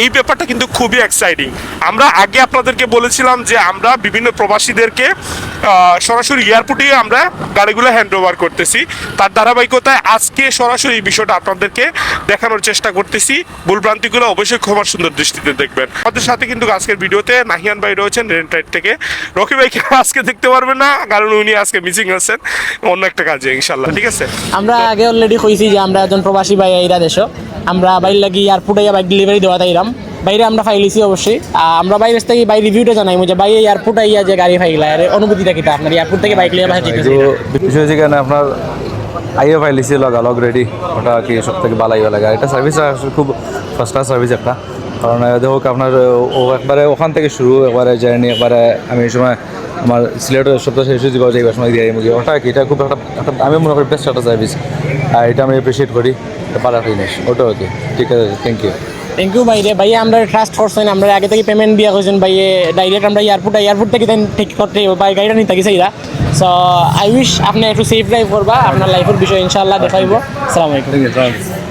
এই ব্যাপারটা কিন্তু খুবই এক্সাইটিং। আমরা আগে আপনাদেরকে বলেছিলাম যে আমরা বিভিন্ন প্রবাসীদেরকে সরাসরি এয়ারপোর্টে আমরা গাড়িগুলো হ্যান্ড ওভার করতেছি, তার ধারাবাহিকতায় আজকে সরাসরি এই বিষয়টা আপনাদেরকে দেখানোর চেষ্টা করতেছি। ভুলভ্রান্তিগুলো অবশ্যই খুব সুন্দর দৃষ্টিতে দেখবেন। আমাদের সাথে কিন্তু আজকের ভিডিওতে নাহিয়ান ভাই রয়েছেন রেন্ট রাইড থেকে। রকি ভাইকে আজকে দেখতে পারবেন না, কারণ উনি আজকে মিসিং আছেন অন্য একটা কাজে, ইনশাল্লাহ ঠিক আছে। আমরা আগে অলরেডি কইছি যে আমরা একজন প্রবাসী ভাই এইরা দেশ, আমরা বাইর লাগি এয়ারপোর্টে বাইক ডেলিভারি দেওয়া তাইরাম বাইরে আমরা ফাইলিছি অবশ্যই। আমরা বাইরের থেকে বাই রিভিউটা জানাই যে ভাই এয়ারপোর্টে ইয়া যে গাড়ি ফাইলা এর অনুভূতিটা কিটা আপনার এয়ারপোর্ট থেকে বাইক লিয়ে ভাই ঠিক আছে। বিষয় যেখানে আপনার আইও ফাইলিছি লগালগ রেডি, ওটা কি সব থেকে ভালোই লাগে। এটা সার্ভিস খুব ফার্স্ট ক্লাস সার্ভিস একটা, কারণ দেখুক আপনার ও একবারে ওখান থেকে শুরু, একবারে জার্নি একবারে আমি এই সময় আমার সিলেটের সপ্তাহ শেষ হয়ে যাওয়া যাইবার সময় দিয়ে মুখে ওটা কি এটা খুব একটা আমি মনে করি বেস্ট একটা সার্ভিস, আর এটা আমি অ্যাপ্রিসিয়েট করি। ভালো একটা জিনিস ওটা ওকে, ঠিক আছে, থ্যাংক থ্যাংক ইউ ভাই রে। ভাই আমরা ট্রাস্ট করছেন, আমরা আগে থেকে পেমেন্ট দিয়া করছেন ভাই, ডাইরেক্ট আমরা এয়ারপোর্ট থেকে ঠিক করতে ভাই গাড়িটা নিতে গেছে এরা। সো আই উইশ আপনি একটু সেফ ড্রাইভ করবা, আপনার লাইফের বিষয় ইনশাআল্লাহ দেখাইব। আসসালামু আলাইকুম। ইউ।